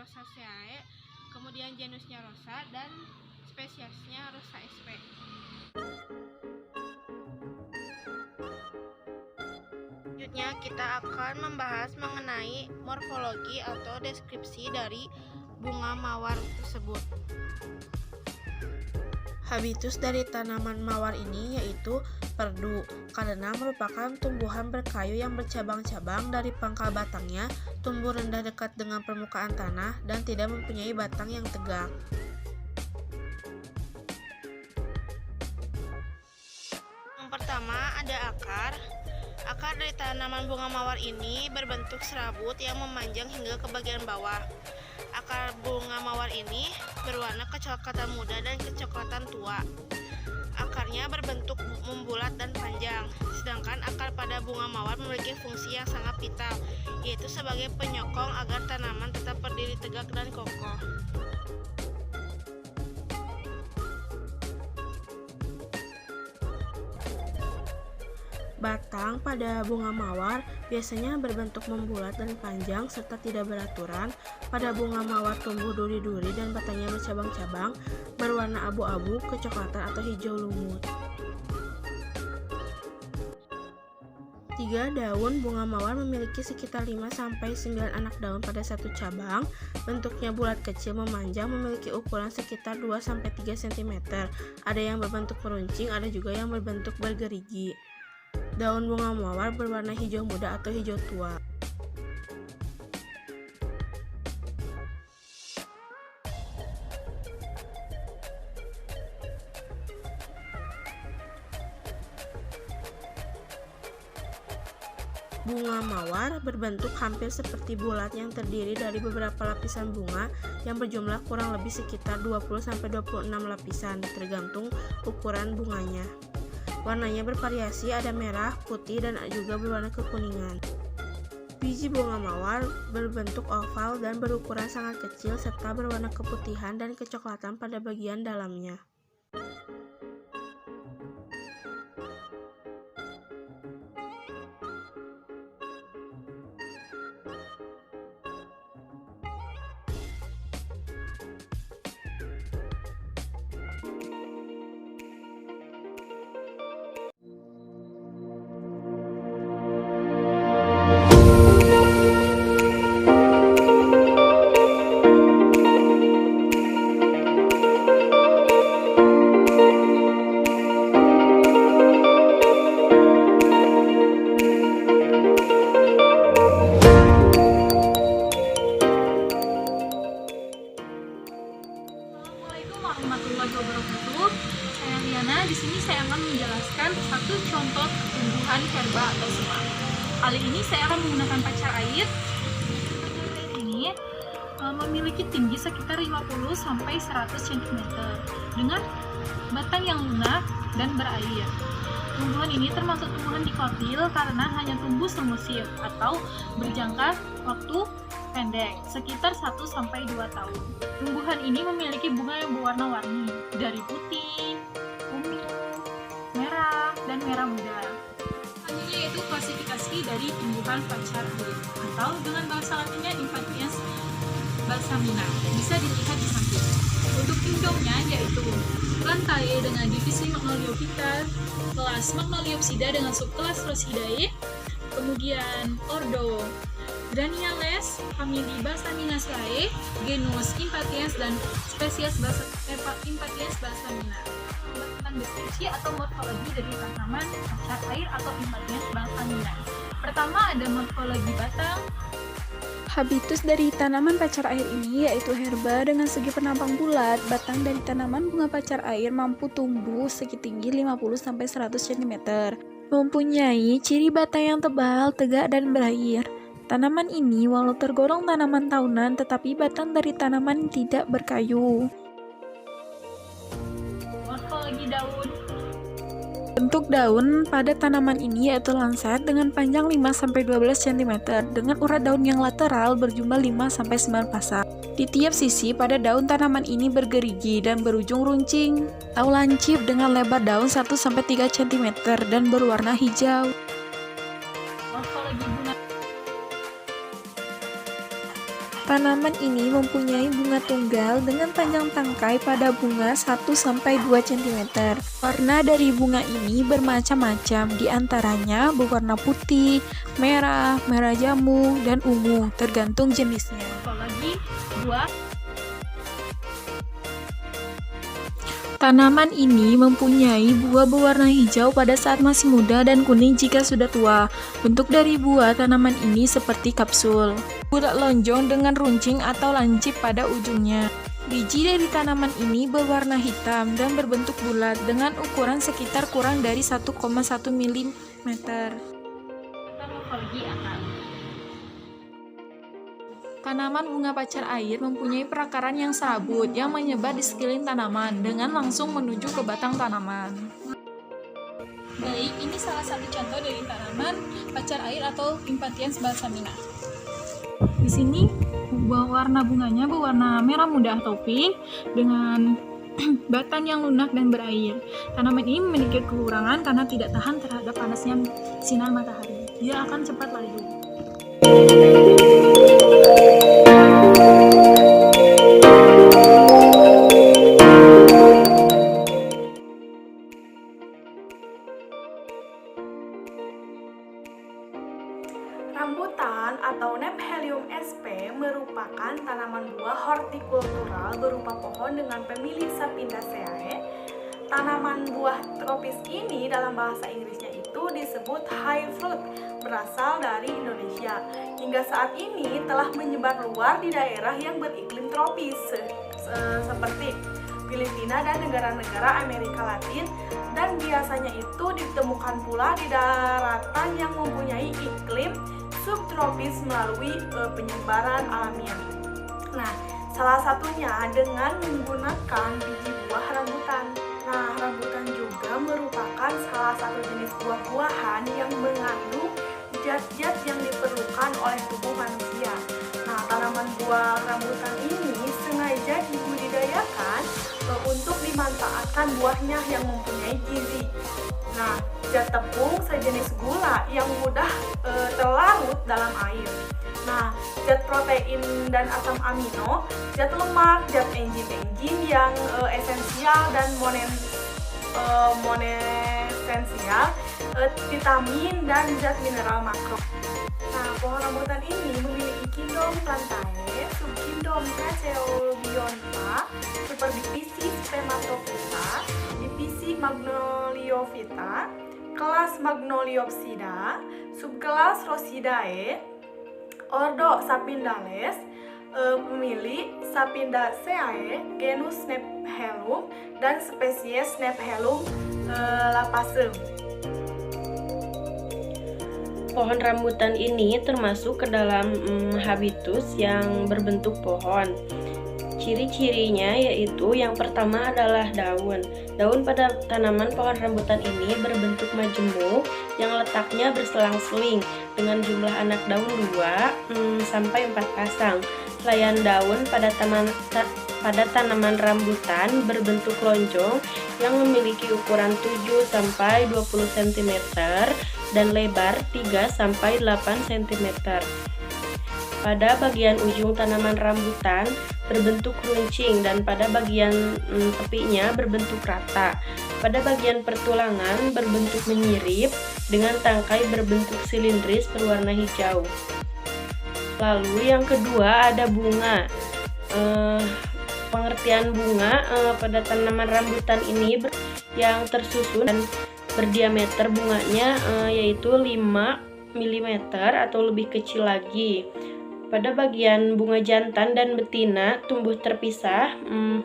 Rosaceae, kemudian genusnya Rosa, dan spesiesnya Rosa sp. Selanjutnya kita akan membahas mengenai morfologi atau deskripsi dari bunga mawar tersebut. Habitus dari tanaman mawar ini yaitu perdu, karena merupakan tumbuhan berkayu yang bercabang-cabang dari pangkal batangnya, tumbuh rendah dekat dengan permukaan tanah, dan tidak mempunyai batang yang tegak. Yang pertama ada akar. Akar dari tanaman bunga mawar ini berbentuk serabut yang memanjang hingga ke bagian bawah. Akar bunga mawar ini berwarna kecoklatan muda dan kecoklatan tua. Akarnya berbentuk membulat dan panjang, sedangkan akar pada bunga mawar memiliki fungsi yang sangat vital, yaitu sebagai penyokong agar tanaman tetap berdiri tegak dan kokoh. Batang pada bunga mawar biasanya berbentuk membulat dan panjang serta tidak beraturan. Pada bunga mawar tumbuh duri-duri dan batangnya bercabang-cabang, berwarna abu-abu, kecoklatan atau hijau lumut. 3. Daun bunga mawar memiliki sekitar 5-9 anak daun pada satu cabang. Bentuknya bulat kecil memanjang, memiliki ukuran sekitar 2-3 cm. Ada yang berbentuk meruncing, ada juga yang berbentuk bergerigi. Daun bunga mawar berwarna hijau muda atau hijau tua. Bunga mawar berbentuk hampir seperti bulat yang terdiri dari beberapa lapisan bunga yang berjumlah kurang lebih sekitar 20-26 lapisan, tergantung ukuran bunganya. Warnanya bervariasi, ada merah, putih, dan juga berwarna kekuningan. Biji bunga mawar berbentuk oval dan berukuran sangat kecil serta berwarna keputihan dan kecoklatan pada bagian dalamnya. Warahmatullahi wabarakatuh. Saya Liana. Di sini saya akan menjelaskan satu contoh tumbuhan herba atau semak. Kali ini saya akan menggunakan pacar air. Ini memiliki tinggi sekitar 50-100 cm dengan batang yang lunak dan berair. Tumbuhan ini termasuk tumbuhan dikotil karena hanya tumbuh semusim atau berjangka waktu pendek, sekitar 1-2 tahun. Tumbuhan ini memiliki bunga yang berwarna-warni, dari putih, ungu, merah, dan merah muda. Selanjutnya yaitu klasifikasi dari tumbuhan pacar air, atau dengan bahasa latinnya Impatiens balsamina. Bisa dilihat di samping. Untuk induknya yaitu Plantae dengan divisi Magnoliophyta, kelas Magnoliopsida dengan subkelas Rosidae, kemudian ordo Graniales, famili Balsaminaceae, genus Impatiens, dan spesies Impatiens balsamina. Tentang deskripsi atau morfologi dari tanaman pacar air atau Impatiens balsamina. Pertama ada morfologi batang. Habitus dari tanaman pacar air ini yaitu herba dengan segi penampang bulat. Batang dari tanaman bunga pacar air mampu tumbuh setinggi 50-100 cm. Mempunyai ciri batang yang tebal, tegak, dan berair. Tanaman ini walau tergolong tanaman tahunan, tetapi batang dari tanaman tidak berkayu. Morfologi daun. Bentuk daun pada tanaman ini yaitu lancet dengan panjang 5-12 cm dengan urat daun yang lateral berjumlah 5-9 pasang. Di tiap sisi pada daun tanaman ini bergerigi dan berujung runcing atau lancip dengan lebar daun 1-3 cm dan berwarna hijau. Morfologi bunga. Tanaman ini mempunyai bunga tunggal dengan panjang tangkai pada bunga 1-2 cm. Warna dari bunga ini bermacam-macam, diantaranya berwarna putih, merah, merah jamu, dan ungu, tergantung jenisnya. Apalagi buah. Tanaman ini mempunyai buah berwarna hijau pada saat masih muda dan kuning jika sudah tua. Bentuk dari buah tanaman ini seperti kapsul. Bulat lonjong dengan runcing atau lancip pada ujungnya. Biji dari tanaman ini berwarna hitam dan berbentuk bulat dengan ukuran sekitar kurang dari 1,1 mm. Morfologi akar. Tanaman bunga pacar air mempunyai perakaran yang serabut yang menyebar di sekeliling tanaman dengan langsung menuju ke batang tanaman. Baik, ini salah satu contoh dari tanaman pacar air atau Impatiens balsamina. Di sini warna bunganya berwarna merah muda atau pink dengan batang yang lunak dan berair. Tanaman ini memiliki kekurangan karena tidak tahan terhadap panasnya sinar matahari. Dia akan cepat layu. Rambutan atau Nephelium sp merupakan tanaman buah hortikultural berupa pohon dengan pemilik Sapindaceae. Tanaman buah tropis ini dalam bahasa Inggrisnya itu disebut high fruit, berasal dari Indonesia. Hingga saat ini telah menyebar luar di daerah yang beriklim tropis seperti Filipina dan negara-negara Amerika Latin, dan biasanya itu ditemukan pula di daratan yang mempunyai iklim subtropis melalui penyebaran alamiah. Nah, salah satunya dengan menggunakan biji buah rambutan. Nah, rambutan juga merupakan salah satu jenis buah-buahan yang mengandung zat-zat yang diperlukan oleh tubuh manusia. Nah, tanaman buah rambutan ini sengaja dibudidayakan untuk dimanfaatkan buahnya yang mempunyai gizi. Nah, zat tepung sejenis gula yang mudah terlarut dalam air. Nah, zat protein dan asam amino, zat lemak, zat enzim-enzim yang esensial dan monoesensial, vitamin dan zat mineral makro. Nah, pohon rambutan ini memiliki kingdom Plantae, subkingdom Caeolbionta, superdivisi Spermatophyta, divisi Magnoliophyta, kelas Magnoliopsida, subkelas Rhosidae, ordo Sapindales, pemilik Sapindaceae, genus Nephellum, dan spesies Nephellum lapacem. Pohon rambutan ini termasuk ke dalam habitus yang berbentuk pohon. Ciri-cirinya yaitu yang pertama adalah daun. Daun pada tanaman pohon rambutan ini berbentuk majemuk yang letaknya berselang-seling dengan jumlah anak daun 2 sampai 4 pasang. Layan daun pada tanaman rambutan berbentuk lonjong yang memiliki ukuran 7 sampai 20 cm dan lebar 3 sampai 8 cm. Pada bagian ujung tanaman rambutan berbentuk runcing dan pada bagian tepinya berbentuk rata. Pada bagian pertulangan berbentuk menyirip dengan tangkai berbentuk silindris berwarna hijau. Lalu yang kedua ada bunga. Pengertian bunga pada tanaman rambutan ini yang tersusun dan berdiameter bunganya yaitu 5 mm atau lebih kecil lagi. Pada bagian bunga jantan dan betina tumbuh terpisah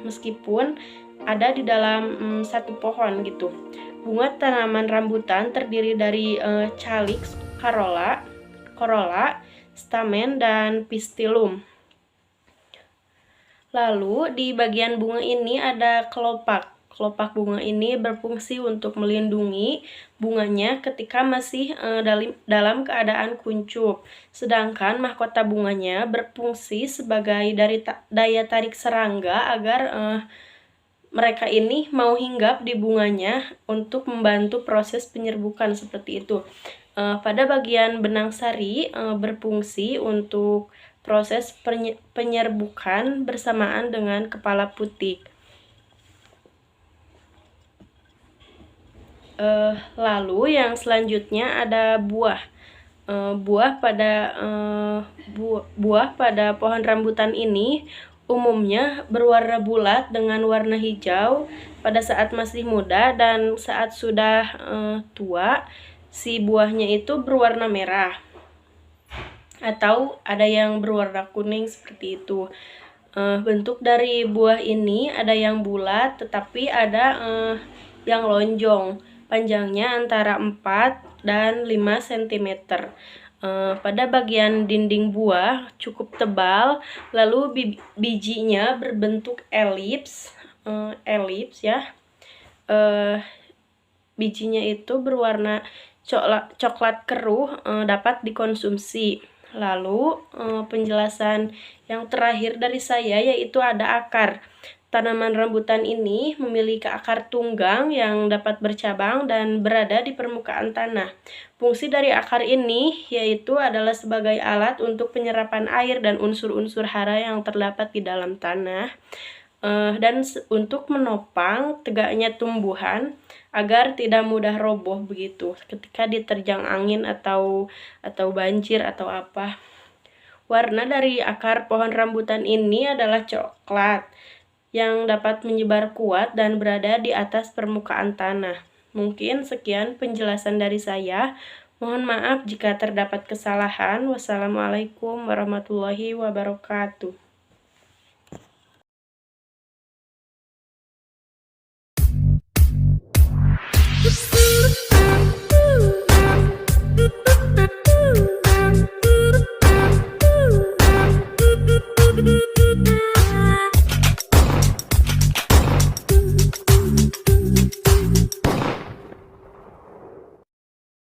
meskipun ada di dalam satu pohon gitu. Bunga tanaman rambutan terdiri dari calyx, corolla, stamen, dan pistilum. Lalu di bagian bunga ini ada kelopak. Kelopak bunga ini berfungsi untuk melindungi bunganya ketika masih dalam keadaan kuncup. Sedangkan mahkota bunganya berfungsi sebagai daya tarik serangga agar mereka ini mau hinggap di bunganya untuk membantu proses penyerbukan seperti itu. Pada bagian benang sari berfungsi untuk proses penyerbukan bersamaan dengan kepala putik. Lalu yang selanjutnya ada buah. Buah pada pohon rambutan ini umumnya berwarna bulat dengan warna hijau pada saat masih muda, dan saat sudah tua si buahnya itu berwarna merah atau ada yang berwarna kuning seperti itu. Bentuk dari buah ini ada yang bulat tetapi ada yang lonjong, panjangnya antara 4 dan 5 cm. Pada bagian dinding buah cukup tebal, lalu bijinya berbentuk elips ya. Bijinya itu berwarna coklat keruh, dapat dikonsumsi. Lalu penjelasan yang terakhir dari saya yaitu ada akar. Tanaman rambutan ini memiliki akar tunggang yang dapat bercabang dan berada di permukaan tanah. Fungsi dari akar ini yaitu adalah sebagai alat untuk penyerapan air dan unsur-unsur hara yang terdapat di dalam tanah, dan untuk menopang tegaknya tumbuhan agar tidak mudah roboh begitu ketika diterjang angin atau banjir atau apa. Warna dari akar pohon rambutan ini adalah coklat yang dapat menyebar kuat dan berada di atas permukaan tanah. Mungkin sekian penjelasan dari saya. Mohon maaf jika terdapat kesalahan. Wassalamualaikum warahmatullahi wabarakatuh.